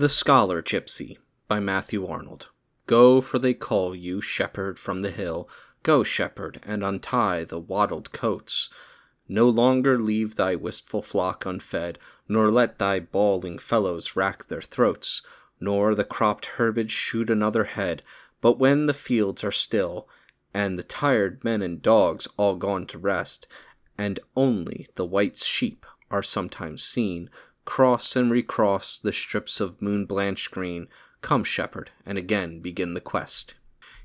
The Scholar-Gipsy by Matthew Arnold. Go, for they call you, shepherd from the hill. Go, shepherd, and untie the wattled coats. No longer leave thy wistful flock unfed, nor let thy bawling fellows rack their throats, nor the cropped herbage shoot another head. But when the fields are still, and the tired men and dogs all gone to rest, and only the white sheep are sometimes seen, cross and recross the strips of moon-blanched green. Come, shepherd, and again begin the quest.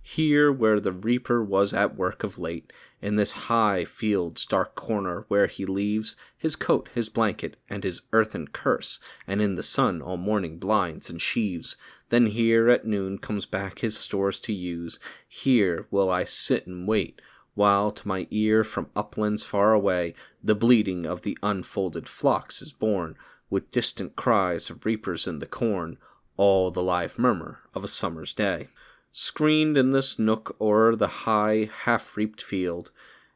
Here where the reaper was at work of late, in this high field's dark corner where he leaves his coat, his blanket, and his earthen curse, and in the sun all morning blinds and sheaves, then here at noon comes back his stores to use. Here will I sit and wait, while to my ear from uplands far away the bleating of the unfolded flocks is borne, with distant cries of reapers in the corn, all the live murmur of a summer's day. Screened in this nook o'er the high half-reaped field,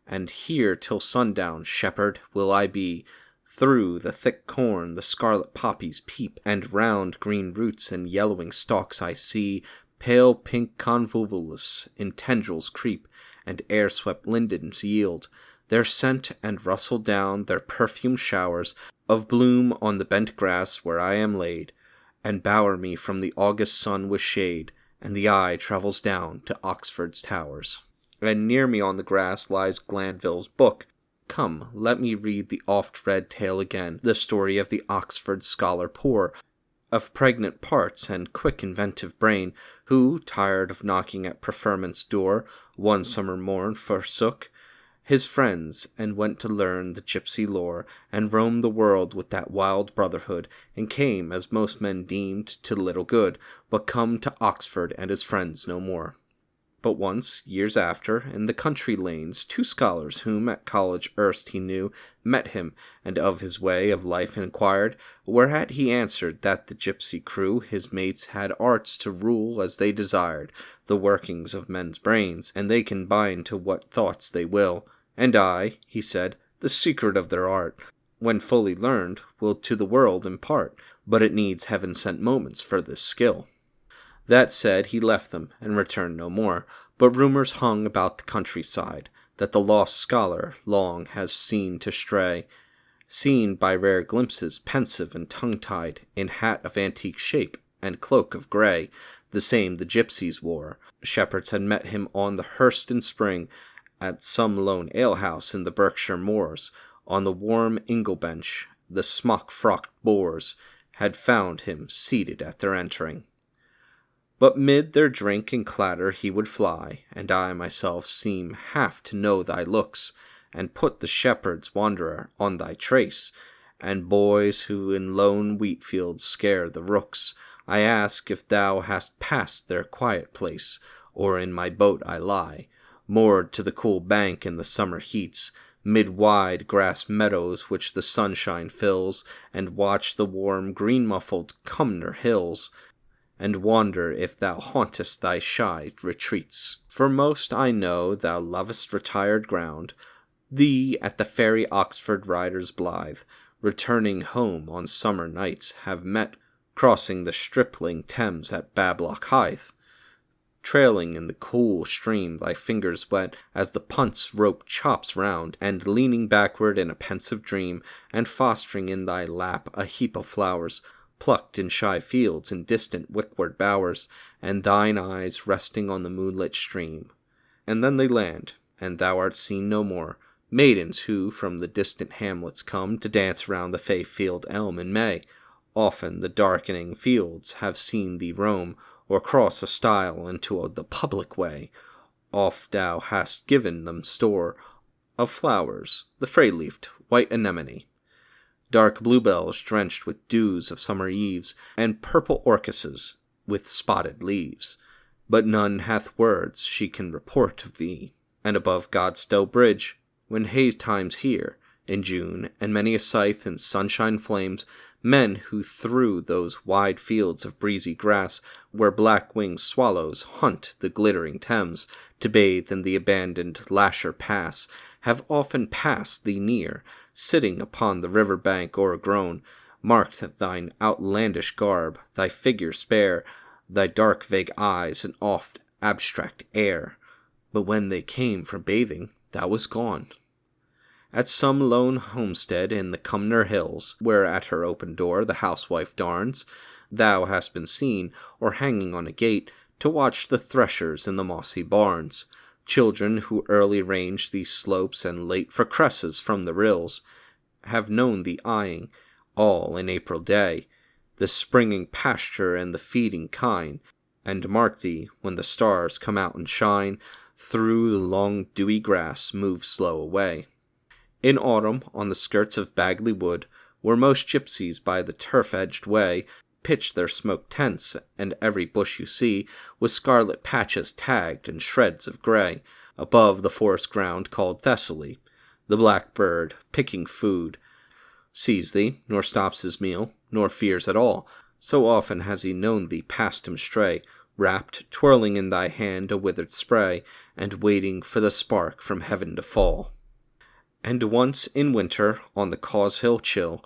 and here till sundown, shepherd, will I be. Through the thick corn the scarlet poppies peep, and round green roots and yellowing stalks I see pale pink convolvulus in tendrils creep, and air-swept lindens yield their scent and rustle down their perfume showers of bloom on the bent grass where I am laid, and bower me from the August sun with shade, and the eye travels down to Oxford's towers. And near me on the grass lies Glanville's book. Come, let me read the oft-read tale again, the story of the Oxford scholar poor, of pregnant parts and quick inventive brain, who, tired of knocking at preferment's door, one summer morn forsook his friends, and went to learn the gypsy lore, and roamed the world with that wild brotherhood, and came, as most men deemed, to little good, but come to Oxford and his friends no more. But once, years after, in the country lanes, two scholars whom at college erst he knew, met him, and of his way of life inquired, whereat he answered that the gypsy crew, his mates, had arts to rule as they desired, the workings of men's brains, and they can bind to what thoughts they will. And I, he said, the secret of their art, when fully learned, will to the world impart, but it needs heaven-sent moments for this skill. That said, he left them, and returned no more, but rumors hung about the countryside, that the lost scholar long has seen to stray, seen by rare glimpses, pensive and tongue-tied, in hat of antique shape, and cloak of grey, the same the gypsies wore. Shepherds had met him on the Hurst in spring, at some lone alehouse in the Berkshire moors. On the warm ingle-bench, the smock-frocked boors had found him seated at their entering. But mid their drink and clatter he would fly, and I myself seem half to know thy looks, and put the shepherd's wanderer on thy trace, and boys who in lone wheat fields scare the rooks. I ask if thou hast passed their quiet place, or in my boat I lie, moored to the cool bank in the summer heats, mid wide grass meadows which the sunshine fills, and watch the warm green-muffled Cumnor hills, and wonder if thou hauntest thy shy retreats. For most I know thou lovest retired ground, thee at the fairy Oxford riders blithe, returning home on summer nights, have met crossing the stripling Thames at Bablock Hythe, trailing in the cool stream thy fingers wet as the punt's rope chops round, and leaning backward in a pensive dream, and fostering in thy lap a heap of flowers, plucked in shy fields and distant wickward bowers, and thine eyes resting on the moonlit stream. And then they land, and thou art seen no more. Maidens who from the distant hamlets come to dance round the fay field elm in May, often the darkening fields have seen thee roam, or cross a stile into the public way. Oft thou hast given them store of flowers, the fray-leafed white anemone, dark bluebells drenched with dews of summer eves, and purple orchises with spotted leaves. But none hath words she can report of thee. And above Godstow Bridge, when haze times here, in June, and many a scythe in sunshine flames, men who through those wide fields of breezy grass, where black-winged swallows hunt the glittering Thames, to bathe in the abandoned Lasher Pass, have often passed thee near, sitting upon the river bank o'ergrown, marked thine outlandish garb, thy figure spare, thy dark vague eyes, and oft abstract air. But when they came for bathing, thou was gone. At some lone homestead in the Cumnor Hills, where at her open door the housewife darns, thou hast been seen, or hanging on a gate, to watch the threshers in the mossy barns. Children who early range these slopes and late for cresses from the rills, have known thee eyeing, all in April day, the springing pasture and the feeding kine, and mark thee when the stars come out and shine, through the long dewy grass move slow away. In autumn, on the skirts of Bagley Wood, where most gypsies by the turf-edged way pitch their smoked tents, and every bush you see, with scarlet patches tagged and shreds of grey, above the forest ground called Thessaly, the blackbird, picking food, sees thee, nor stops his meal, nor fears at all, so often has he known thee past him stray, wrapped, twirling in thy hand a withered spray, and waiting for the spark from heaven to fall. And once in winter, on the Cause Hill chill,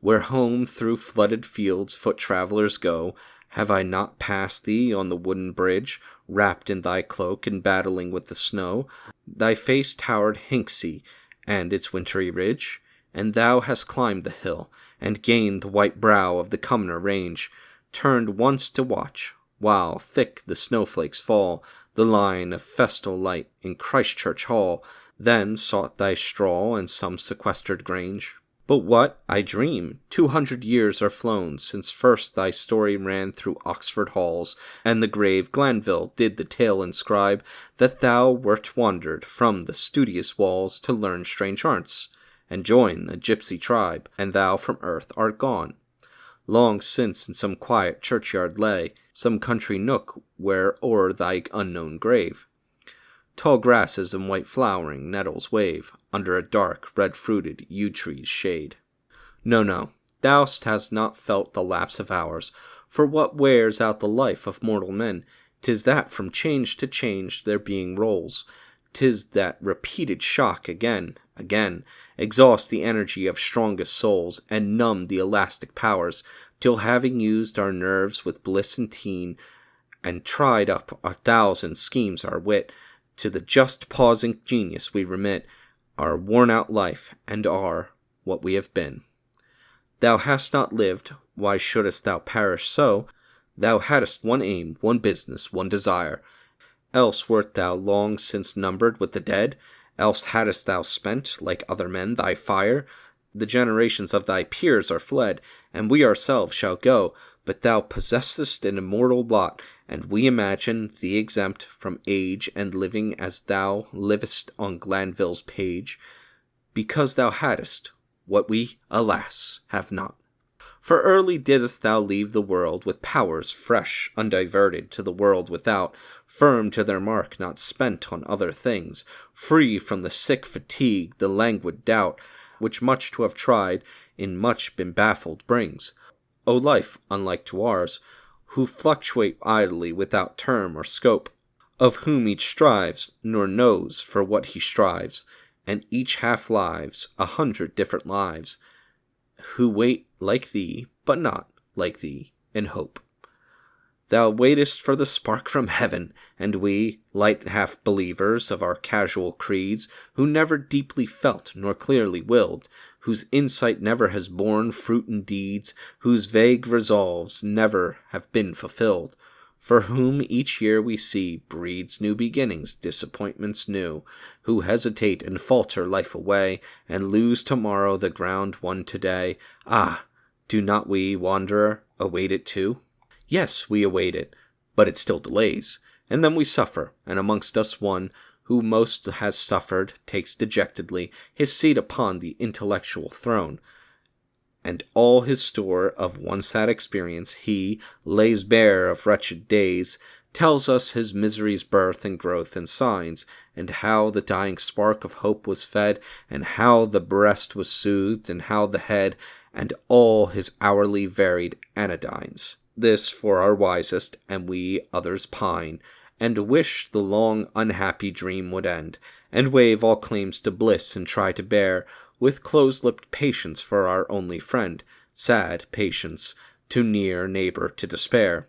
where home through flooded fields foot-travellers go, have I not passed thee on the wooden bridge, wrapped in thy cloak and battling with the snow? Thy face towered Hinksey and its wintry ridge, and thou hast climbed the hill, and gained the white brow of the Cumnor range, turned once to watch, while thick the snowflakes fall, the line of festal light in Christchurch Hall, then sought thy straw in some sequestered grange. But what, I dream, 200 years are flown since first thy story ran through Oxford halls, and the grave Glanville did the tale inscribe, that thou wert wandered from the studious walls to learn strange arts, and join a gypsy tribe, and thou from earth art gone. Long since in some quiet churchyard lay, some country nook where o'er thy unknown grave tall grasses and white flowering nettles wave, under a dark, red-fruited yew-tree's shade. No, thou hast not felt the lapse of hours, for what wears out the life of mortal men? 'Tis that from change to change their being rolls. 'Tis that repeated shock again, exhaust the energy of strongest souls, and numb the elastic powers, till having used our nerves with bliss and teen, and tried up 1,000 schemes our wit, to the just pausing genius we remit our worn-out life, and are what we have been. Thou hast not lived, why shouldest thou perish so? Thou hadst one aim, one business, one desire, else wert thou long since numbered with the dead, else hadst thou spent, like other men, thy fire. The generations of thy peers are fled, and we ourselves shall go, but thou possessest an immortal lot, and we imagine thee exempt from age and living as thou livest on Glanville's page, because thou hadst what we, alas, have not. For early didst thou leave the world with powers fresh, undiverted to the world without, firm to their mark, not spent on other things, free from the sick fatigue, the languid doubt, which much to have tried, in much been baffled brings. O life, unlike to ours, who fluctuate idly without term or scope, of whom each strives, nor knows for what he strives, and each half lives 100 different lives, who wait like thee, but not like thee, in hope. Thou waitest for the spark from heaven, and we, light half-believers of our casual creeds, who never deeply felt nor clearly willed, whose insight never has borne fruit in deeds, whose vague resolves never have been fulfilled, for whom each year we see breeds new beginnings, disappointments new, who hesitate and falter life away, and lose tomorrow the ground won today. Ah, do not we, wanderer, await it too? Yes, we await it, but it still delays, and then we suffer, and amongst us one, who most has suffered, takes dejectedly his seat upon the intellectual throne, and all his store of one sad experience he lays bare of wretched days, tells us his misery's birth and growth and signs, and how the dying spark of hope was fed, and how the breast was soothed, and how the head, and all his hourly varied anodynes. This for our wisest, and we others pine, and wish the long unhappy dream would end, and waive all claims to bliss, and try to bear with close-lipped patience for our only friend, sad patience, too near neighbor to despair.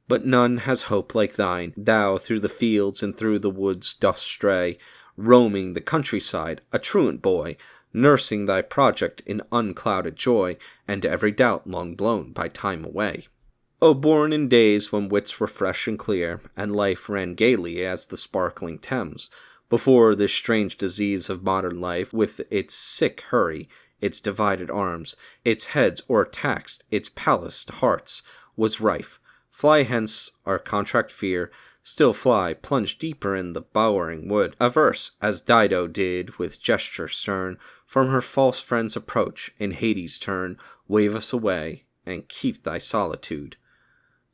But none has hope like thine. Thou through the fields and through the woods dost stray, roaming the countryside, a truant boy, nursing thy project in unclouded joy, and every doubt long blown by time away. O born in days when wits were fresh and clear, and life ran gaily as the sparkling Thames, before this strange disease of modern life, with its sick hurry, its divided arms, its heads o'ertaxed, its palaced hearts, was rife. Fly hence our contract fear, still fly, plunge deeper in the bowering wood, averse, as Dido did with gesture stern, from her false friend's approach, in Hades' turn, wave us away, and keep thy solitude.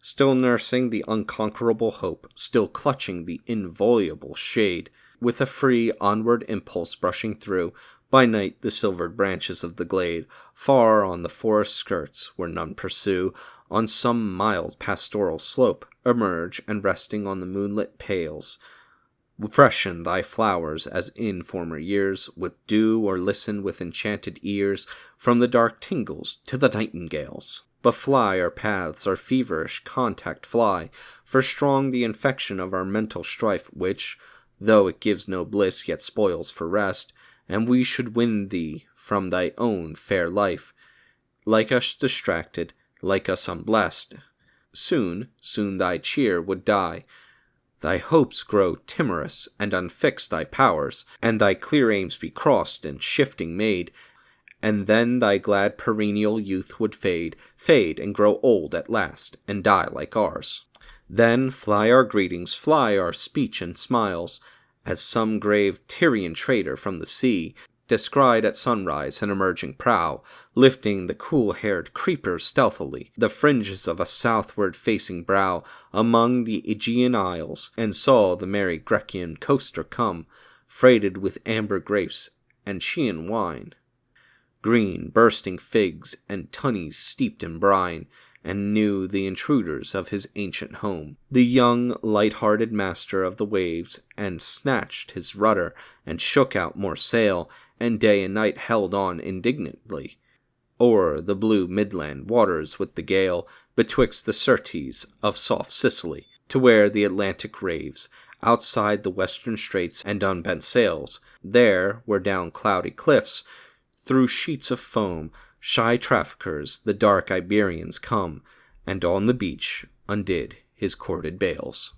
Still nursing the unconquerable hope, still clutching the inviolable shade, with a free onward impulse brushing through, by night the silvered branches of the glade, far on the forest skirts, where none pursue, on some mild pastoral slope, emerge, and resting on the moonlit pales, freshen thy flowers as in former years, with dew, or listen with enchanted ears, from the dark tingles to the nightingales. But fly our paths, our feverish contact fly, for strong the infection of our mental strife, which, though it gives no bliss, yet spoils for rest, and we should win thee from thy own fair life, like us distracted, like us unblessed. Soon thy cheer would die, thy hopes grow timorous, and unfix thy powers, and thy clear aims be crossed and shifting made, and then thy glad perennial youth would fade, and grow old at last, and die like ours. Then fly our greetings, fly our speech and smiles, as some grave Tyrian trader from the sea descried at sunrise an emerging prow, lifting the cool-haired creeper stealthily, the fringes of a southward-facing brow, among the Aegean isles, and saw the merry Grecian coaster come, freighted with amber grapes and Chian wine, green bursting figs, and tunnies steeped in brine, and knew the intruders of his ancient home, the young, light-hearted master of the waves, and snatched his rudder, and shook out more sail, and day and night held on indignantly, o'er the blue midland waters with the gale, betwixt the Syrtes of soft Sicily, to where the Atlantic raves, outside the western straits and unbent sails, there, where down cloudy cliffs, through sheets of foam, shy traffickers, the dark Iberians come, and on the beach undid his corded bales.